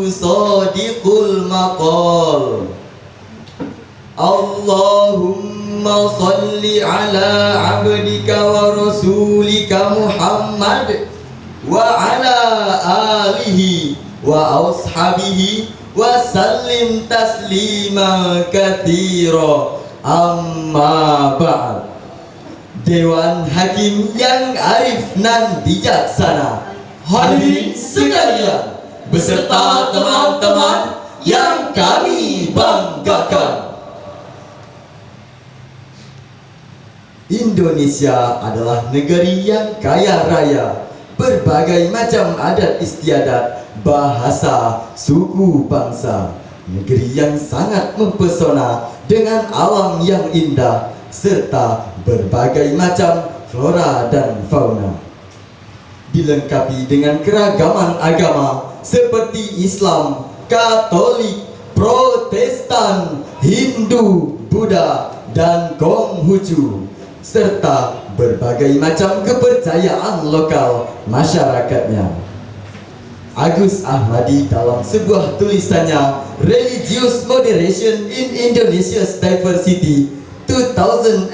Sadiqul maqal. Allahumma salli ala abdika wa rasulika Muhammad wa ala alihi wa ashabihi wa sallim taslima katsira. Amma ba'd. Dewan Hakim yang arif nan bijaksana, hadirin sekalian beserta teman-teman yang kami banggakan. Indonesia adalah negeri yang kaya raya, berbagai macam adat istiadat, bahasa, suku, bangsa. Negeri yang sangat mempesona dengan alam yang indah serta berbagai macam flora dan fauna. Dilengkapi dengan keragaman agama seperti Islam, Katolik, Protestan, Hindu, Buddha, dan Konghucu, serta berbagai macam kepercayaan lokal masyarakatnya. Agus Ahmadi dalam sebuah tulisannya Religious Moderation in Indonesia's Diversity 2019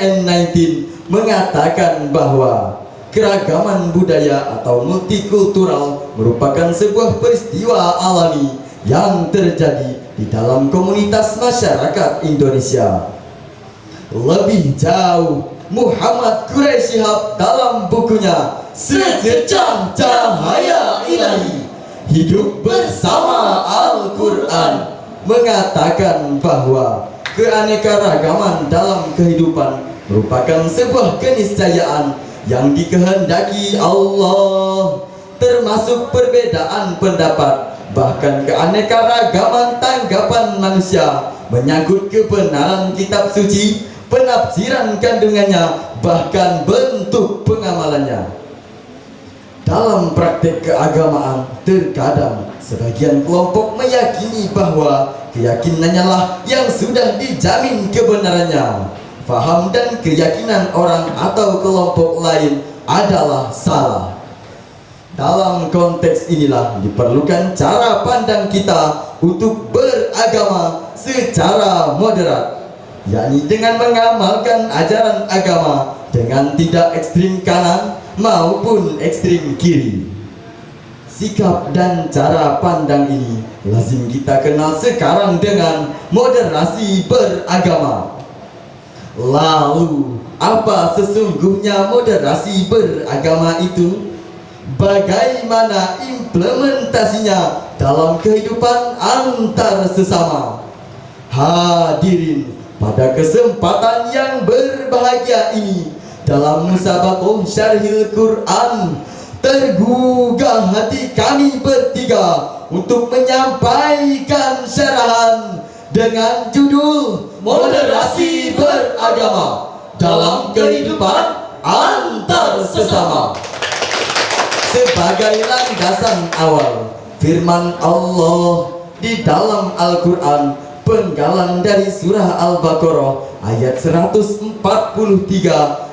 mengatakan bahwa keragaman budaya atau multikultural merupakan sebuah peristiwa alami yang terjadi di dalam komunitas masyarakat Indonesia. Lebih jauh, Muhammad Quraish Shihab dalam bukunya Secercah Cahaya Ilahi, Hidup Bersama Al-Quran mengatakan bahwa keanekaragaman dalam kehidupan merupakan sebuah keniscayaan yang dikehendaki Allah, termasuk perbedaan pendapat, bahkan keanekaragaman tanggapan manusia menyangkut kebenaran kitab suci, penafsiran kandungannya, bahkan bentuk pengamalannya. Dalam praktek keagamaan, terkadang sebagian kelompok meyakini bahwa keyakinannya lah yang sudah dijamin kebenarannya. Faham dan keyakinan orang atau kelompok lain adalah salah. Dalam konteks inilah diperlukan cara pandang kita untuk beragama secara moderat, yakni dengan mengamalkan ajaran agama dengan tidak ekstrim kanan maupun ekstrim kiri. Sikap dan cara pandang ini lazim kita kenal sekarang dengan moderasi beragama. Lalu, apa sesungguhnya moderasi beragama itu? Bagaimana implementasinya dalam kehidupan antar sesama? Hadirin, pada kesempatan yang berbahagia ini, dalam musabaqah syarhil Quran, tergugah hati kami bertiga untuk menyampaikan syarahan dengan judul Moderasi Beragama dalam Kehidupan Antar Sesama. Sebagai landasan awal, firman Allah di dalam Al-Quran penggalan dari surah Al-Baqarah ayat 143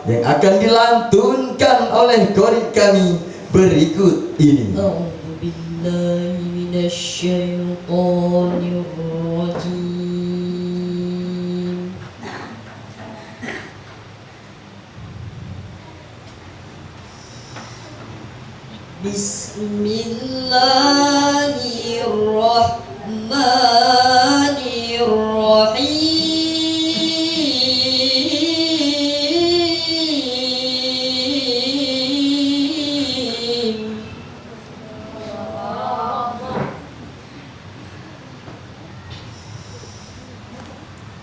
yang akan dilantunkan oleh qori kami berikut ini. Bismillahirrahmanirrahim.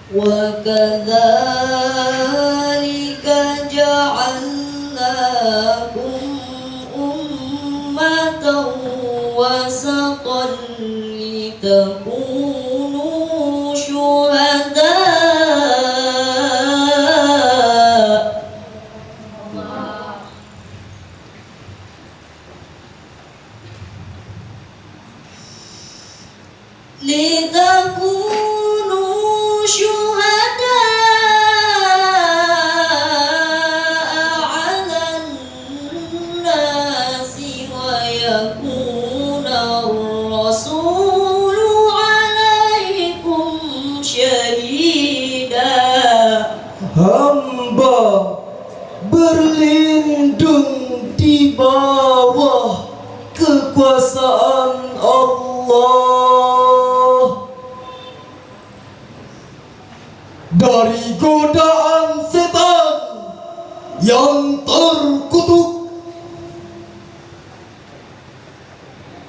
Wa kadzalika ja'alnakum ummatan wasatan litakunu syuhada litakunu syuhada 'alan nasi wa yakuna ar-rasul yang terkutuk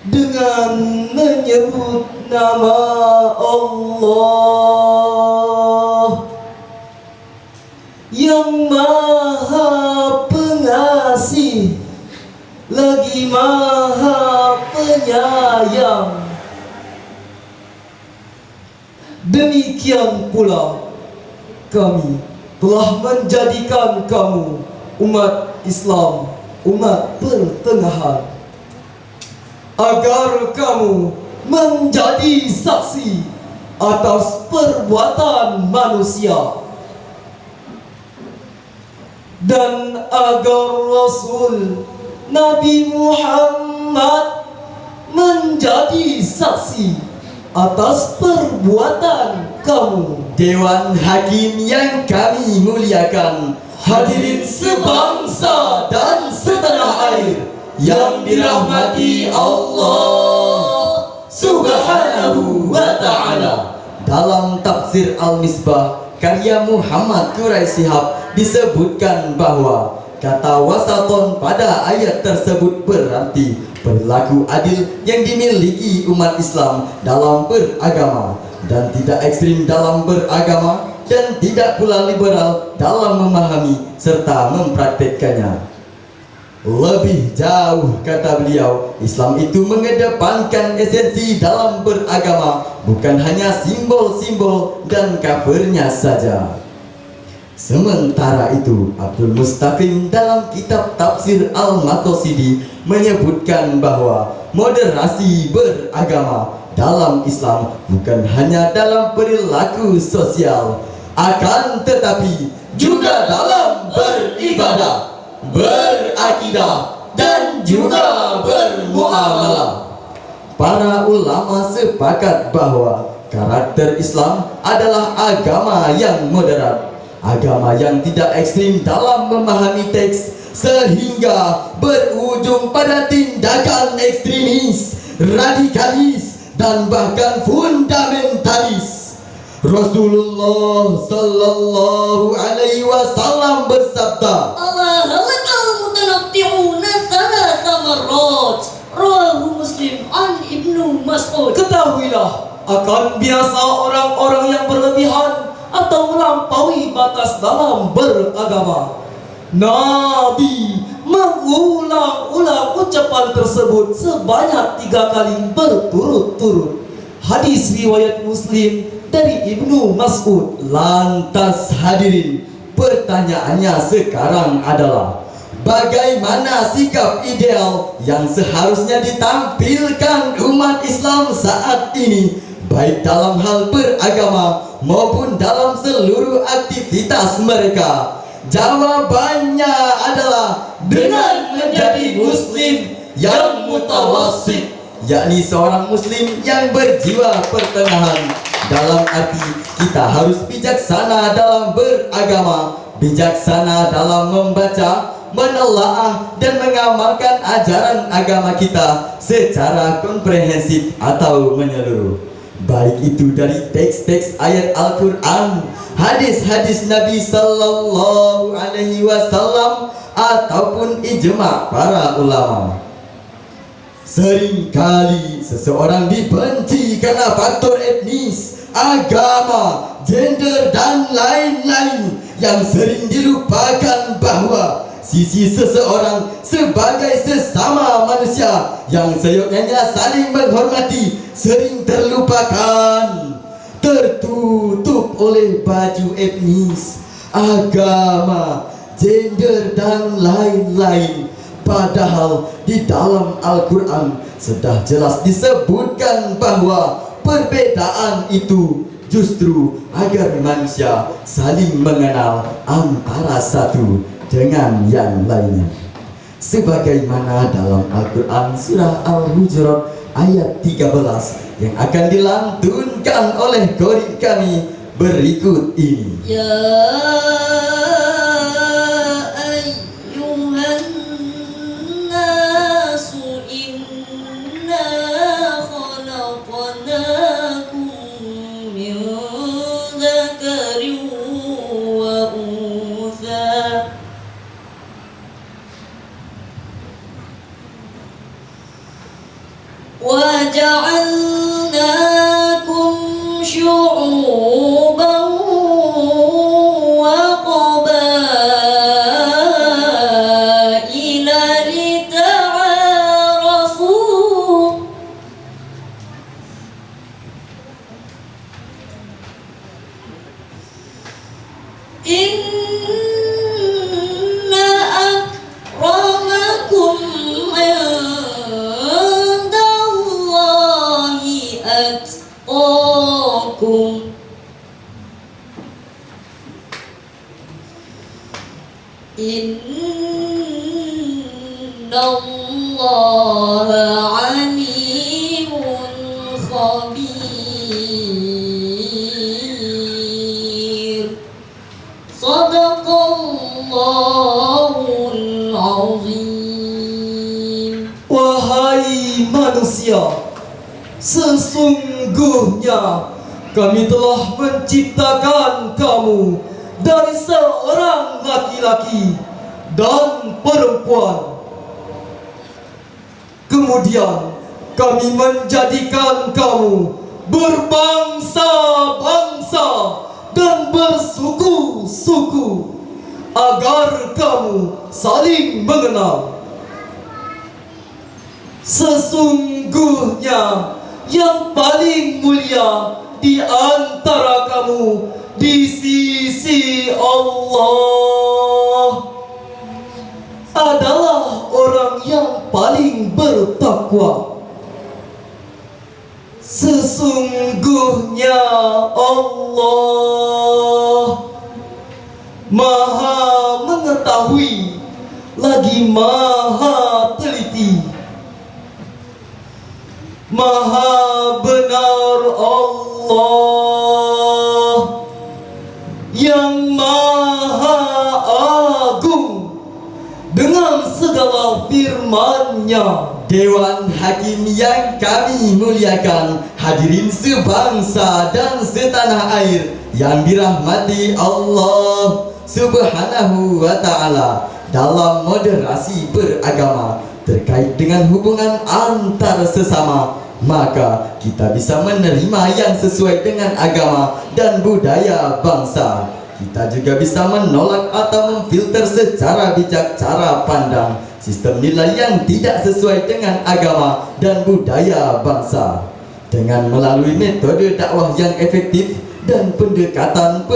dengan menyebut nama Allah yang Maha Pengasih lagi Maha Penyayang. Demikian pula kami telah menjadikan kamu umat Islam, umat pertengahan, agar kamu menjadi saksi atas perbuatan manusia dan agar Rasul Nabi Muhammad menjadi saksi atas perbuatan kamu. Dewan Hakim yang kami muliakan, hadirin sebangsa dan setanah air yang dirahmati Allah Subhanahu wa ta'ala. Dalam tafsir Al-Misbah karya Muhammad Quraisy Shihab disebutkan bahwa kata wasaton pada ayat tersebut berarti perilaku adil yang dimiliki umat Islam dalam beragama, dan tidak ekstrim dalam beragama, dan tidak pula liberal dalam memahami serta mempraktekkannya. Lebih jauh, kata beliau, Islam itu mengedepankan esensi dalam beragama, bukan hanya simbol-simbol dan covernya saja. Sementara itu, Abdul Mustaqim dalam kitab tafsir Al-Maqasidi menyebutkan bahwa moderasi beragama dalam Islam bukan hanya dalam perilaku sosial, akan tetapi juga dalam beribadah, berakidah, dan juga bermuamalah. Para ulama sepakat bahwa karakter Islam adalah agama yang moderat, agama yang tidak ekstrim dalam memahami teks sehingga berujung pada tindakan ekstremis, radikalis, dan bahkan fundamentalis. Rasulullah sallallahu alaihi wasallam bersabda, Allah halakal mutanatti'una thalatha marrat. Rawahu Muslim an Ibnu Mas'ud. Ketahuilah, akan biasa orang-orang yang berlebihan atau melampaui batas dalam beragama. Nabi mengulang-ulang ucapan tersebut sebanyak 3 kali berturut-turut. Hadis riwayat Muslim dari Ibnu Mas'ud. Lantas hadirin, pertanyaannya sekarang adalah, bagaimana sikap ideal yang seharusnya ditampilkan umat Islam saat ini, baik dalam hal beragama maupun dalam seluruh aktivitas mereka? Jawabannya adalah dengan menjadi muslim yang mutawassit, yakni seorang muslim yang berjiwa pertengahan. Dalam arti kita harus bijaksana dalam beragama, bijaksana dalam membaca, menelaah, dan mengamalkan ajaran agama kita secara komprehensif atau menyeluruh, baik itu dari teks-teks ayat Al-Quran, hadis-hadis Nabi Sallallahu Alaihi Wasallam, ataupun ijma' para ulama. Seringkali seseorang dibenci karena faktor etnis, agama, gender, dan lain-lain, yang sering dilupakan bahwa sisi seseorang sebagai sesama manusia yang seyogyanya saling menghormati sering terlupakan, tertutup oleh baju etnis, agama, gender, dan lain-lain. Padahal di dalam Al-Quran sudah jelas disebutkan bahwa perbedaan itu justru agar manusia saling mengenal antara satu dengan yang lainnya. Sebagaimana dalam Al-Quran surah Al-Hujurat ayat 13 yang akan dilantunkan oleh qori kami berikut ini. Ya ayyuhan nasu inna khalaqnakum min dzakarin wa untha وأتقاكم إن الله عليم خبير صدق الله العظيم. Wahai manusia, sesungguhnya kami telah menciptakan kamu dari seorang laki-laki dan perempuan. Kemudian kami menjadikan kamu berbangsa-bangsa dan bersuku-suku agar kamu saling mengenal. Sesungguhnya yang paling mulia di antara kamu di sisi Allah adalah orang yang paling bertakwa. Sesungguhnya Allah Maha mengetahui lagi Maha teliti. Maha benar Allah yang Maha Agung dengan segala firman-Nya. Dewan Hakim yang kami muliakan, hadirin sebangsa dan setanah air yang dirahmati Allah Subhanahu wa Ta'ala, dalam moderasi beragama terkait dengan hubungan antar sesama, maka kita bisa menerima yang sesuai dengan agama dan budaya bangsa. Kita juga bisa menolak atau memfilter secara bijak cara pandang sistem nilai yang tidak sesuai dengan agama dan budaya bangsa, dengan melalui metode dakwah yang efektif dan pendekatan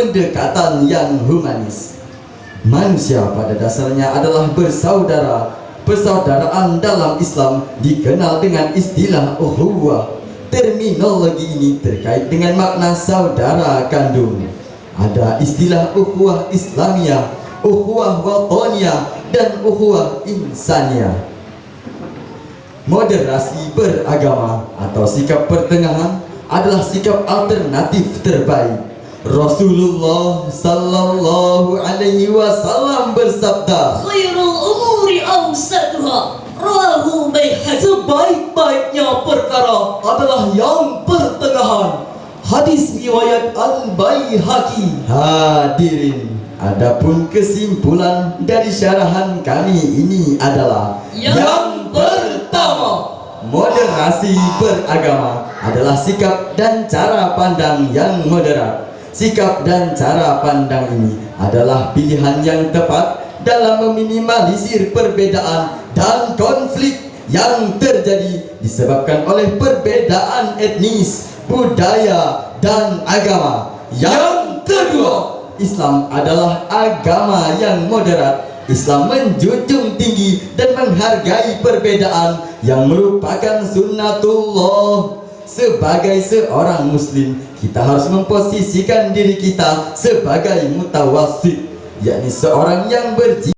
yang humanis. Manusia pada dasarnya adalah bersaudara. Persaudaraan dalam Islam dikenal dengan istilah ukhuwah. Terminologi ini terkait dengan makna saudara kandung. Ada istilah ukhuwah Islamiyah, ukhuwah wataniyah, dan ukhuwah insaniyah. Moderasi beragama atau sikap pertengahan adalah sikap alternatif terbaik. Rasulullah sallallahu alaihi wasallam bersabda, Khairul umuri awsaduha, rawahu Baihaqi. sebaik-baiknya perkara adalah yang pertengahan. Hadis riwayat Al-Baihaqi. hadirin, adapun kesimpulan dari syarahan kami ini adalah Yang pertama, moderasi beragama adalah sikap dan cara pandang yang moderat. Sikap dan cara pandang ini adalah pilihan yang tepat dalam meminimalisir perbedaan dan konflik yang terjadi disebabkan oleh perbedaan etnis, budaya, dan agama. Yang kedua, Islam adalah agama yang moderat. Islam menjunjung tinggi dan menghargai perbedaan yang merupakan sunnatullah. Sebagai seorang muslim, kita harus memposisikan diri kita sebagai mutawassit, yakni seorang yang